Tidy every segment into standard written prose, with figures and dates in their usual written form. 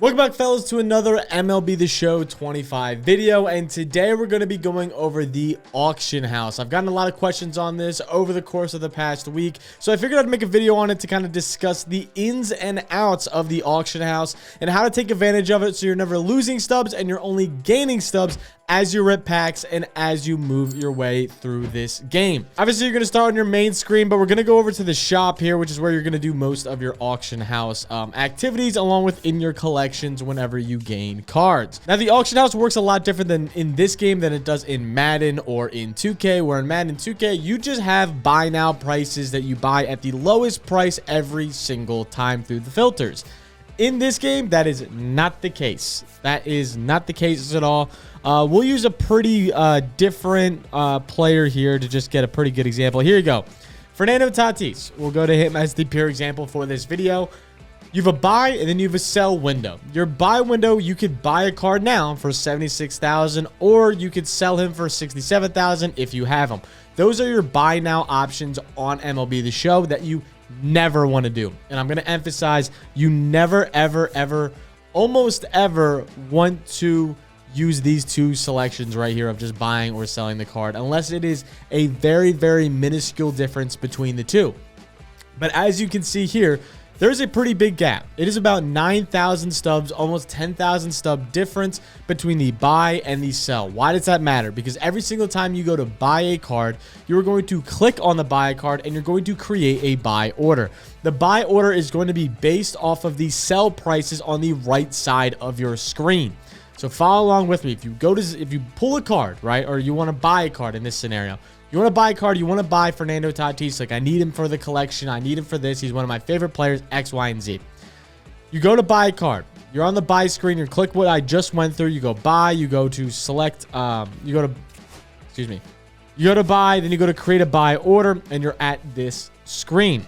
Welcome back, fellas, to another MLB The Show 25 video, and today we're going to be going over the auction house. I've gotten a lot of questions on this over the course of the past week, so I figured I'd make a video on it to kind of discuss the ins and outs of the auction house and how to take advantage of it so you're never losing stubs and you're only gaining stubs as you rip packs and as you move your way through this game. Obviously, you're going to start on your main screen, but we're going to go over to the shop here, which is where you're going to do most of your auction house activities, along with in your collections whenever you gain cards. Now, the auction house works a lot different than in this game than it does in Madden or in 2K, where in Madden and 2K, you just have buy now prices that you buy at the lowest price every single time through the filters. In this game, that is not the case. That is not the case at all. We'll use a pretty different player here to just get a pretty good example. Here you go. Fernando Tatis. We'll go to him as the pure example for this video. You have a buy and then you have a sell window. Your buy window, you could buy a card now for $76,000, or you could sell him for $67,000 if you have him. Those are your buy now options on MLB The Show that you never want to do. And I'm going to emphasize, you never, ever, ever, almost ever want to use these two selections right here of just buying or selling the card, unless it is a very, very minuscule difference between the two. But as you can see here, there's a pretty big gap. It is about 9,000 stubs, almost 10,000 stub difference between the buy and the sell. Why does that matter? Because every single time you go to buy a card, you're going to click on the buy card and you're going to create a buy order. The buy order is going to be based off of the sell prices on the right side of your screen. So follow along with me. If you pull a card, right, or you want to buy a card in this scenario, you want to buy a card, you want to buy Fernando Tatis, like I need him for the collection, I need him for this, he's one of my favorite players, X, Y, and Z. You go to buy a card. You're on the buy screen, you click what I just went through, you go buy, you go to select, you go to buy, then you go to create a buy order, and you're at this screen.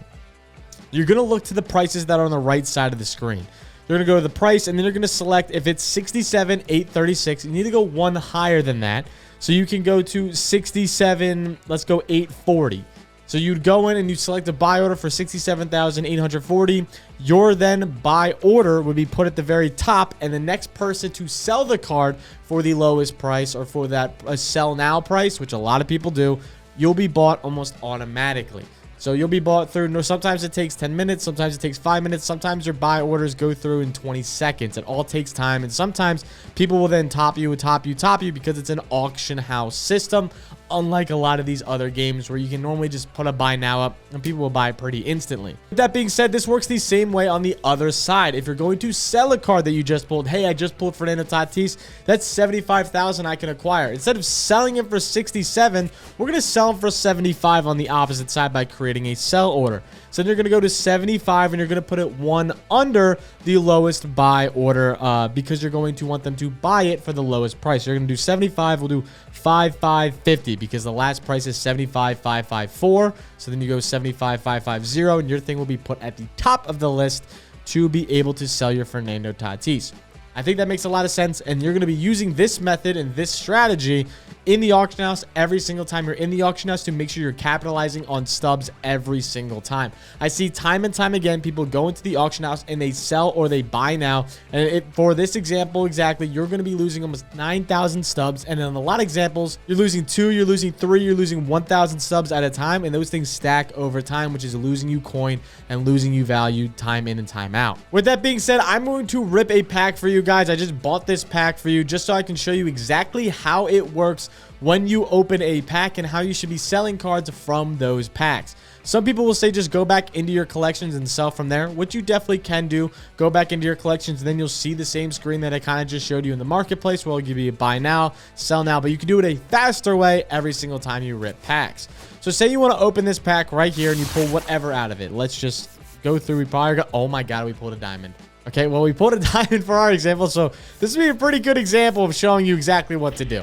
You're going to look to the prices that are on the right side of the screen. You're going to go to the price, and then you're going to select if it's 67,836. You need to go one higher than that. So you can go to 67, let's go 840. So you'd go in and you select a buy order for 67,840. Your then buy order would be put at the very top, and the next person to sell the card for the lowest price, or for that sell now price, which a lot of people do, you'll be bought almost automatically. So you'll be bought through, sometimes it takes 10 minutes, sometimes it takes 5 minutes, sometimes your buy orders go through in 20 seconds. It all takes time, and sometimes people will then top you because it's an auction house system, unlike a lot of these other games where you can normally just put a buy now up and people will buy it pretty instantly. With that being said, this works the same way on the other side. If you're going to sell a card that you just pulled, hey, I just pulled Fernando Tatis, that's 75,000 I can acquire. Instead of selling him for 67, we're going to sell him for 75 on the opposite side by creating a sell order. So then you're going to go to 75 and you're going to put it one under the lowest buy order because you're going to want them to buy it for the lowest price. You're going to do 75, we'll do 5550 because the last price is 75,554. So then you go 75,550 and your thing will be put at the top of the list to be able to sell your Fernando Tatis. I think that makes a lot of sense, and you're going to be using this method and this strategy in the auction house every single time you're in the auction house to make sure you're capitalizing on stubs every single time. I see time and time again people go into the auction house and they sell or they buy now, and for this example exactly, you're going to be losing almost 9,000 stubs, and in a lot of examples, you're losing 2, you're losing 3, you're losing 1,000 stubs at a time, and those things stack over time, which is losing you coin and losing you value time in and time out. With that being said, I'm going to rip a pack for you guys. I just bought this pack for you just so I can show you exactly how it works when you open a pack and how you should be selling cards from those packs. Some people will say just go back into your collections and sell from there, which you definitely can do. Go back into your collections and then you'll see the same screen that I kind of just showed you in the marketplace where I'll give you a buy now, sell now, but you can do it a faster way every single time you rip packs. So say you want to open this pack right here and you pull whatever out of it. Let's just go through. We probably got, oh my God, we pulled a diamond. Okay, well, we pulled a diamond for our example, so this would be a pretty good example of showing you exactly what to do.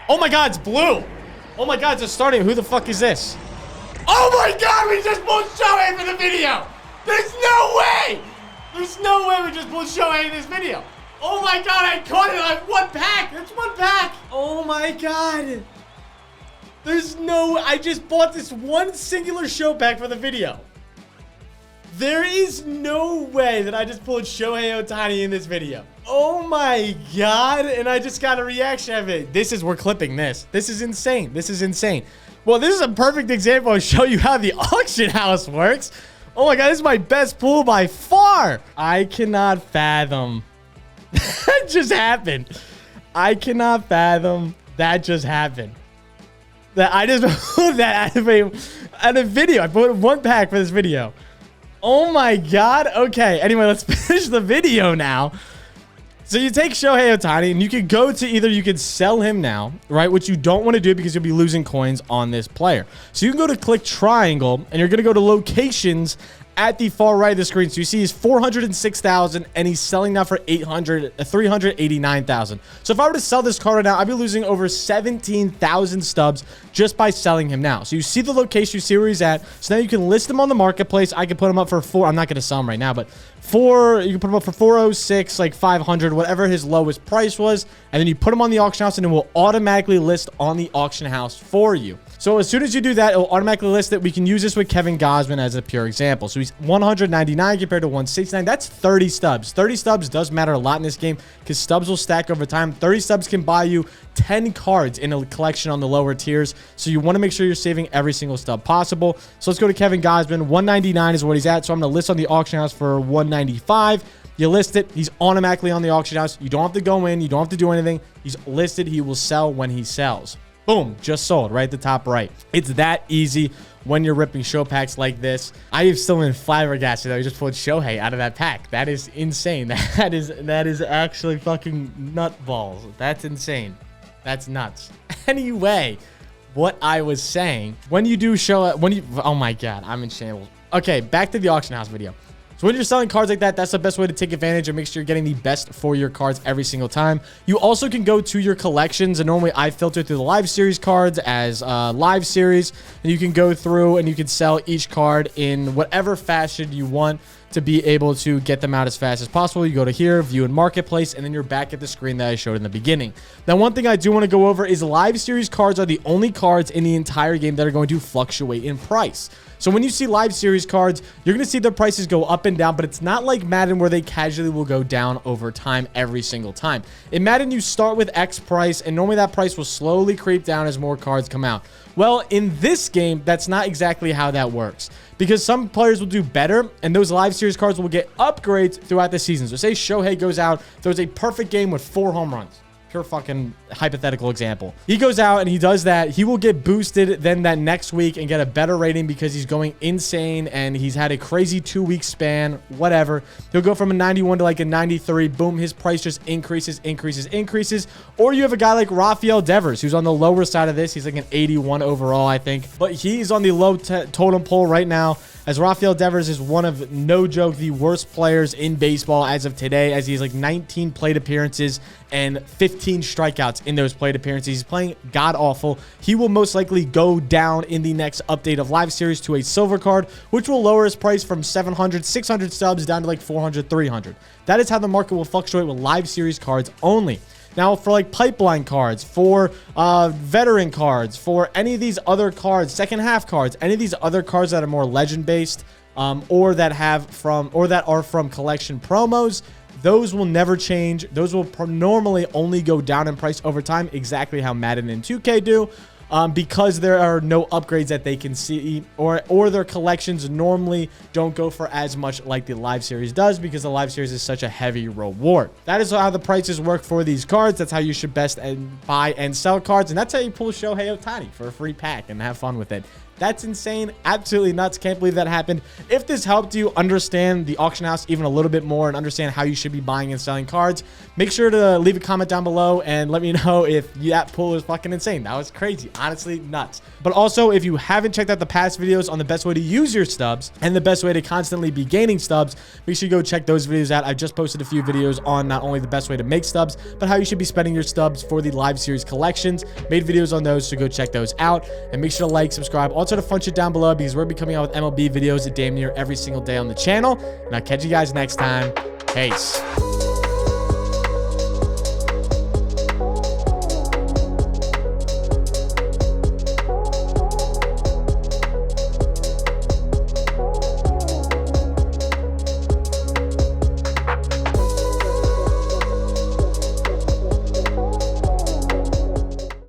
Oh my God, it's blue. Oh my God, it's just starting. Who the fuck is this? Oh my God, we just pulled Shohei for the video. There's no way. There's no way we just pulled Shohei in this video. Oh my God, I caught it on one pack. It's one pack. Oh my God. There's no, I just bought this one singular show pack for the video. There is no way that I just pulled Shohei Ohtani in this video. Oh my God. And I just got a reaction of it. We're clipping this. This is insane. This is insane. Well, this is a perfect example to show you how the auction house works. Oh my God, this is my best pull by far. I cannot fathom. That just happened. I cannot fathom that just happened. That I just pulled that out of a video. I put one pack for this video. Oh my God. Okay. Anyway, let's finish the video now. So you take Shohei Ohtani and you could go to you could sell him now, right? Which you don't want to do because you'll be losing coins on this player. So you can go to click triangle and you're going to go to locations at the far right of the screen. So you see he's 406,000 and he's selling now for 389,000. So if I were to sell this card right now, I'd be losing over 17,000 stubs just by selling him now. So you see the location, you see where he's at. So now you can list him on the marketplace. I can put him up for I'm not going to sell him right now, but you can put him up for 406, like 500, whatever his lowest price was. And then you put him on the auction house and it will automatically list on the auction house for you. So as soon as you do that, it will automatically list it. We can use this with Kevin Gausman as a pure example. So he's 199 compared to 169. That's 30 stubs. 30 stubs does matter a lot in this game because stubs will stack over time. 30 stubs can buy you 10 cards in a collection on the lower tiers. So you want to make sure you're saving every single stub possible. So let's go to Kevin Gausman. 199 is what he's at. So I'm going to list on the auction house for 195. You list it. He's automatically on the auction house. You don't have to go in. You don't have to do anything. He's listed. He will sell when he sells. Boom, just sold right at the top right. It's that easy when you're ripping show packs like this. I am still in flabbergasted that we just pulled Shohei out of that pack. That is insane. That is actually fucking nutballs. That's insane. That's nuts. Anyway, what I was saying, when you do oh my God, I'm in shambles. Okay, back to the auction house video. So when you're selling cards like that, that's the best way to take advantage and make sure you're getting the best for your cards every single time. You also can go to your collections, and normally I filter through the live series cards as live series, and you can go through and you can sell each card in whatever fashion you want to be able to get them out as fast as possible. You go to here, view and marketplace, and then you're back at the screen that I showed in the beginning. Now, one thing I do want to go over is live series cards are the only cards in the entire game that are going to fluctuate in price. So when you see live series cards, you're going to see their prices go up and down, but it's not like Madden where they casually will go down over time every single time. In Madden, you start with X price, and normally that price will slowly creep down as more cards come out. Well, in this game, that's not exactly how that works, because some players will do better, and those live series cards will get upgrades throughout the season. So say Shohei goes out, throws a perfect game with 4 home runs. Pure fucking hypothetical example. He goes out and he does that. He will get boosted then that next week and get a better rating because he's going insane and he's had a crazy 2-week span, whatever. He'll go from a 91 to like a 93. Boom, his price just increases. Or you have a guy like Rafael Devers, who's on the lower side of this. He's like an 81 overall, I think. But he's on the low totem pole right now, as Rafael Devers is one of, no joke, the worst players in baseball as of today, as he's like 19 plate appearances and 15 strikeouts in those plate appearances. He's playing god-awful. He will most likely go down in the next update of Live Series to a silver card, which will lower his price from 700, 600 subs down to like 400, 300. That is how the market will fluctuate with Live Series cards only. Now, for like pipeline cards, for veteran cards, for any of these other cards, second half cards, any of these other cards that are more legend based, or that are from collection promos, those will never change. Those will normally only go down in price over time, exactly how Madden and 2K do. Because there are no upgrades that they can see, or their collections normally don't go for as much like the live series does, because the live series is such a heavy reward. That is how the prices work for these cards. That's how you should best buy and sell cards, and that's how you pull Shohei Ohtani for a free pack and have fun with it. That's insane. Absolutely nuts. Can't believe that happened. If this helped you understand the auction house even a little bit more and understand how you should be buying and selling cards, make sure to leave a comment down below and let me know if that pull is fucking insane. That was crazy. Honestly, nuts. But also, if you haven't checked out the past videos on the best way to use your stubs and the best way to constantly be gaining stubs, make sure you go check those videos out. I just posted a few videos on not only the best way to make stubs, but how you should be spending your stubs for the live series collections. Made videos on those, so go check those out. And make sure to like, subscribe, also to fun shit down below, because we're going to be coming out with MLB videos damn near every single day on the channel. And I'll catch you guys next time. Peace.